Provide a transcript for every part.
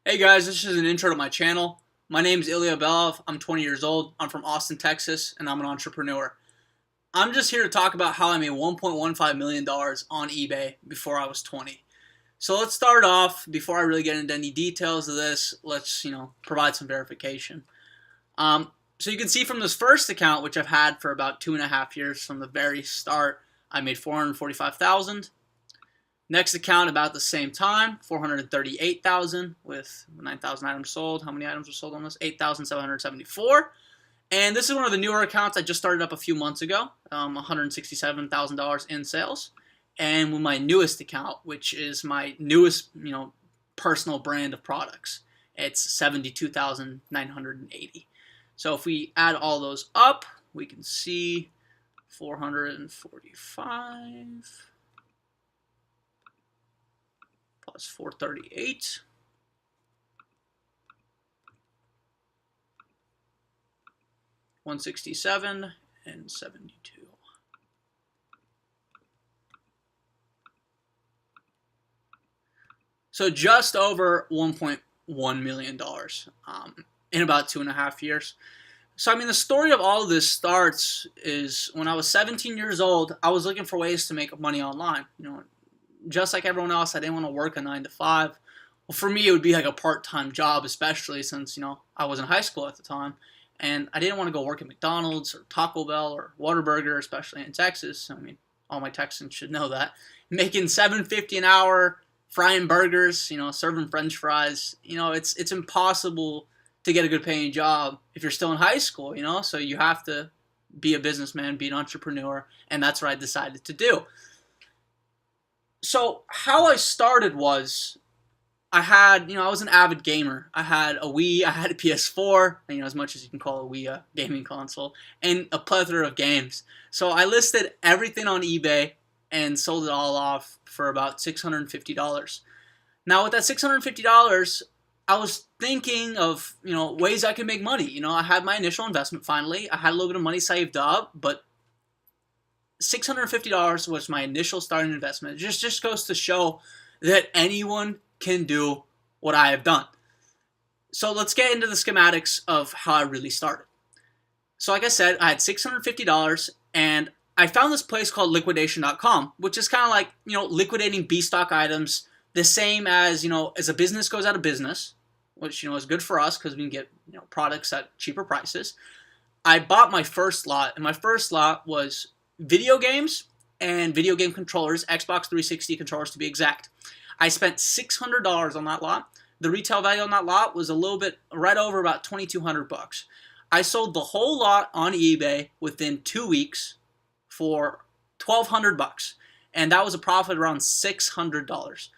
Hey guys, this is an intro to my channel. My name is Ilia Belov. I'm 20 years old. I'm from Austin, Texas, and I'm an entrepreneur. I'm just here to talk about how I made $1.15 million on eBay before I was 20. So let's start off, before I really get into any details of this, let's provide some verification. So you can see from this first account, which I've had for about 2.5 years from the very start, I made $445,000. Next account about the same time, $438,000 with 9,000 items sold. How many items were sold on this? 8,774. And this is one of the newer accounts I just started up a few months ago, $167,000 in sales. And with my newest account, which is my newest, personal brand of products, it's 72,980. So if we add all those up, we can see 445 plus 438. $167 and 72. So just over $1.1 million in about 2.5 years. So the story of all of this starts is when I was 17 years old, I was looking for ways to make money online. Just like everyone else, I didn't want to work a 9 to 5. Well, for me, it would be like a part-time job, especially since, I was in high school at the time. And I didn't want to go work at McDonald's or Taco Bell or Whataburger, especially in Texas. All my Texans should know that. Making $7.50 an hour, frying burgers, serving French fries. It's impossible to get a good paying job if you're still in high school, So you have to be a businessman, be an entrepreneur, and that's what I decided to do. So how I started was I was an avid gamer. I had a Wii, I had a PS4, as much as you can call a Wii a gaming console, and a plethora of games. So I listed everything on eBay and sold it all off for about $650. Now with that $650, I was thinking of, ways I could make money. I had my initial investment finally. I had a little bit of money saved up, but $650 was my initial starting investment. It just goes to show that anyone can do what I have done. So let's get into the schematics of how I really started. So like I said, I had $650 and I found this place called liquidation.com, which is kind of like, liquidating B-stock items, the same as, as a business goes out of business, which, is good for us because we can get, products at cheaper prices. I bought my first lot, and my first lot was video games and video game controllers, Xbox 360 controllers to be exact. I spent $600 on that lot. The retail value on that lot was a little bit right over about $2,200. I sold the whole lot on eBay within 2 weeks for $1,200, and that was a profit around $600.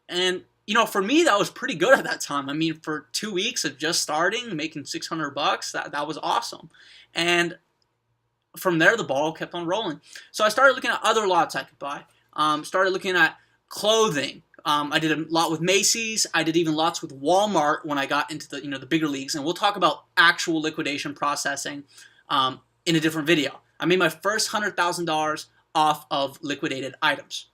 And for me, that was pretty good at that time. For 2 weeks of just starting, making $600, that was awesome. And from there, the ball kept on rolling. So I started looking at other lots I could buy. Started looking at clothing. I did a lot with Macy's. I did even lots with Walmart when I got into the the bigger leagues. And we'll talk about actual liquidation processing in a different video. I made my first $100,000 off of liquidated items.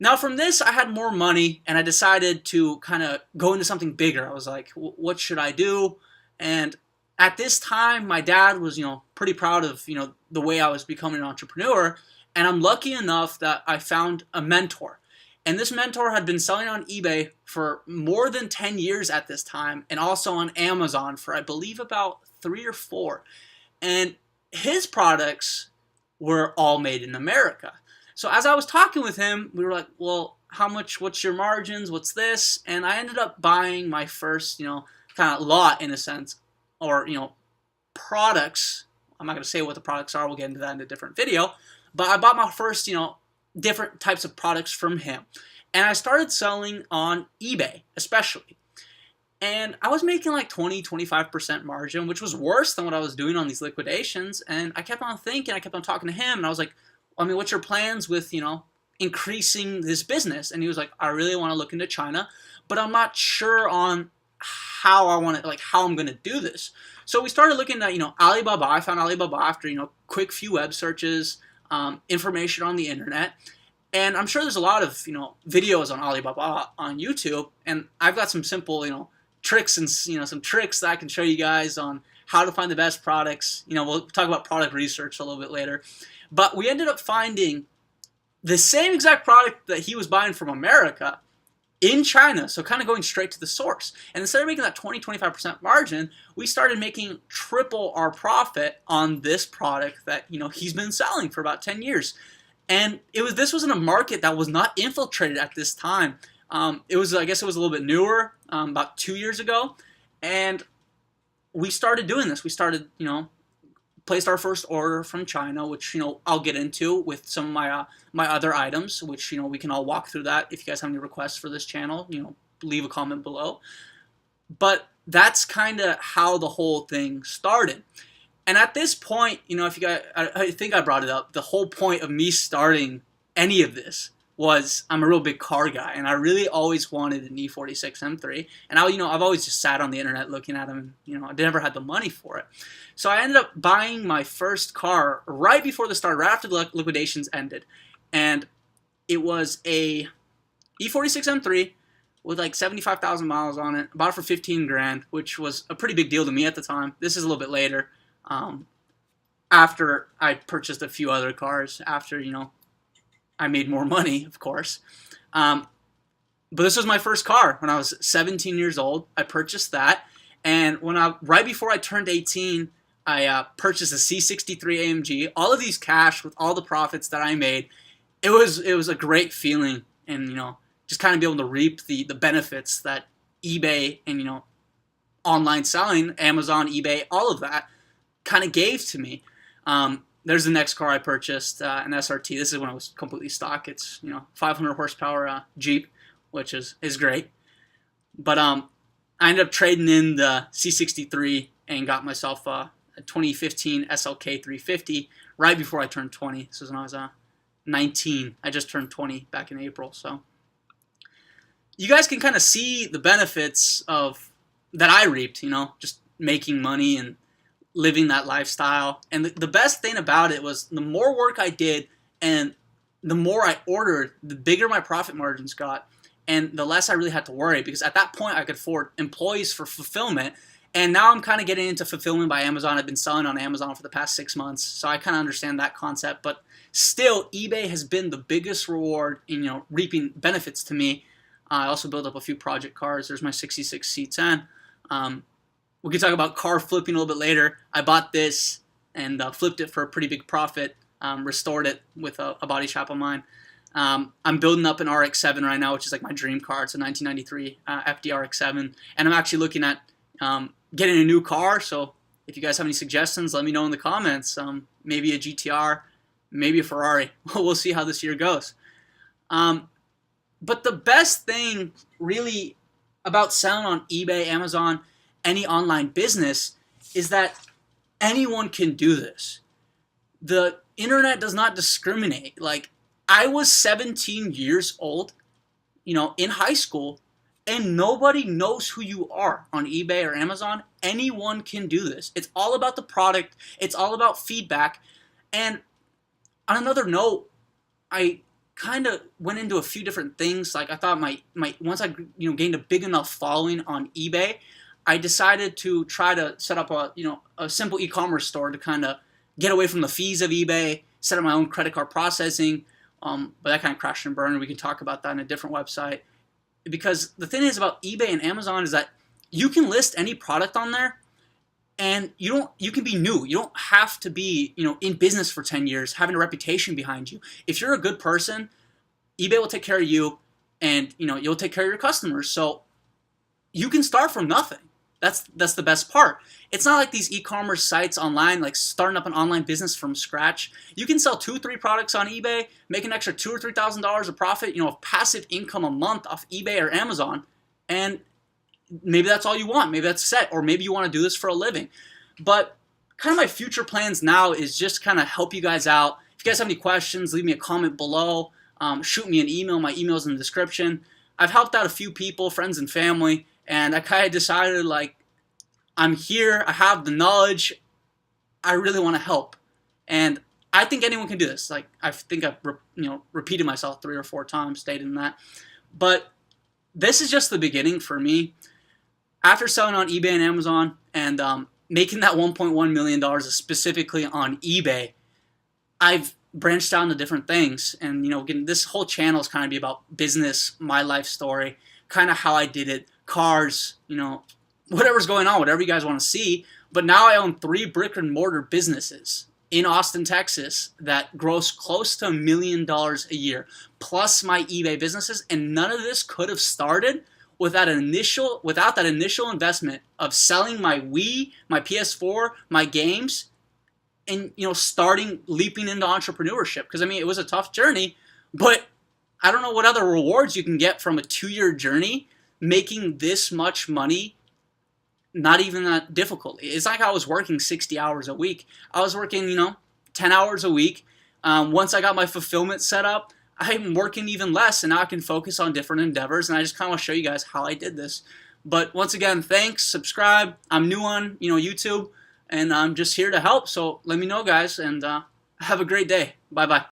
Now from this, I had more money, and I decided to kind of go into something bigger. I was like, what should I do? And at this time, my dad was, pretty proud of, the way I was becoming an entrepreneur. And I'm lucky enough that I found a mentor. And this mentor had been selling on eBay for more than 10 years at this time, and also on Amazon for, I believe, about 3 or 4. And his products were all made in America. So as I was talking with him, we were like, well, how much, what's your margins, what's this? And I ended up buying my first, kind of lot in a sense, or, products. I'm not going to say what the products are. We'll get into that in a different video. But I bought my first, different types of products from him. And I started selling on eBay, especially. And I was making like 20-25% margin, which was worse than what I was doing on these liquidations. And I kept on thinking, I kept on talking to him, and I was like, what's your plans with, increasing this business? And he was like, I really want to look into China, but I'm not sure on how I want to, how I'm going to do this. So we started looking at, Alibaba. I found Alibaba after, quick few web searches, information on the internet. And I'm sure there's a lot of, videos on Alibaba on YouTube. And I've got some simple, tricks and some tricks that I can show you guys on how to find the best products. We'll talk about product research a little bit later. But we ended up finding the same exact product that he was buying from America in China, so kind of going straight to the source. And instead of making that 20-25% margin, we started making triple our profit on this product that he's been selling for about 10 years. And this was in a market that was not infiltrated at this time. I guess it was a little bit newer, about 2 years ago, and we started doing this. We started, placed our first order from China, which I'll get into with some of my other items, which we can all walk through that. If you guys have any requests for this channel, leave a comment below. But that's kind of how the whole thing started. And at this point, if you guys, I think I brought it up, the whole point of me starting any of this was I'm a real big car guy, and I really always wanted an E46 M3. And I've always just sat on the internet looking at them, and I never had the money for it. So I ended up buying my first car right before the start, right after the liquidations ended, and it was a E46 M3 with like 75,000 miles on it. I bought it for 15 grand, which was a pretty big deal to me at the time. This is a little bit later, after I purchased a few other cars, after I made more money, of course. But this was my first car when I was 17 years old. I purchased that, and right before I turned 18, I purchased a C63 AMG. All of these cash with all the profits that I made. It was a great feeling, and just kind of be able to reap the benefits that eBay and online selling, Amazon, eBay, all of that kind of gave to me. There's the next car I purchased, an SRT. This is when it was completely stock. It's 500 horsepower Jeep, which is great. But I ended up trading in the C63 and got myself a 2015 SLK 350 right before I turned 20. This was when I was 19. I just turned 20 back in April. So you guys can kind of see the benefits of that I reaped. Just making money and living that lifestyle. And the best thing about it was the more work I did and the more I ordered, the bigger my profit margins got, and the less I really had to worry, because at that point I could afford employees for fulfillment. And now I'm kind of getting into fulfillment by Amazon. I've been selling on Amazon for the past 6 months, so I kind of understand that concept. But still, eBay has been the biggest reward in reaping benefits to me. I also built up a few project cars. There's my 66 C10. We can talk about car flipping a little bit later. I bought this and flipped it for a pretty big profit, restored it with a body shop of mine. I'm building up an RX-7 right now, which is like my dream car. It's a 1993 FD RX-7, and I'm actually looking at getting a new car. So if you guys have any suggestions, let me know in the comments. Maybe a GTR, maybe a Ferrari. We'll see how this year goes. But the best thing really about selling on eBay, Amazon, any online business is that anyone can do this. The internet does not discriminate. Like, I was 17 years old, in high school, and nobody knows who you are on eBay or Amazon. Anyone can do this. It's all about the product. It's all about feedback. And on another note, I kind of went into a few different things. Like, I thought once I gained a big enough following on eBay, I decided to try to set up a simple e-commerce store to kind of get away from the fees of eBay, set up my own credit card processing, but that kind of crashed and burned. We can talk about that in a different website. Because the thing is about eBay and Amazon is that you can list any product on there, and you can be new. You don't have to be in business for 10 years, having a reputation behind you. If you're a good person, eBay will take care of you, and you'll take care of your customers. So you can start from nothing. That's the best part. It's not like these e-commerce sites online, like starting up an online business from scratch. You can sell 2-3 products on eBay, make an extra $2,000 or $3,000 of profit, of passive income a month off eBay or Amazon, and maybe that's all you want. Maybe that's set, or maybe you want to do this for a living. But kind of my future plans now is just kind of help you guys out. If you guys have any questions, leave me a comment below. Shoot me an email. My email's in the description. I've helped out a few people, friends and family, and I kind of decided, like, I'm here, I have the knowledge, I really want to help. And I think anyone can do this. Like, I think I've repeated myself 3 or 4 times stating that. But this is just the beginning for me. after selling on eBay and Amazon and making that $1.1 million specifically on eBay, I've branched out into different things. And, again, this whole channel is kind of be about business, my life story, kind of how I did it, cars, whatever's going on, whatever you guys want to see. But now I own 3 brick and mortar businesses in Austin, Texas that gross close to $1 million a year, plus my eBay businesses. And none of this could have started without that initial investment of selling my Wii, my PS4, my games, and starting leaping into entrepreneurship. Because it was a tough journey, but I don't know what other rewards you can get from a 2-year journey making this much money. Not even that difficult. It's like I was working 60 hours a week. I was working 10 hours a week. Once I got my fulfillment set up, I'm working even less, and now I can focus on different endeavors. And I just kind of want to show you guys how I did this. But once again, thanks. Subscribe. I'm new on YouTube, and I'm just here to help. So let me know, guys, and have a great day. Bye-bye.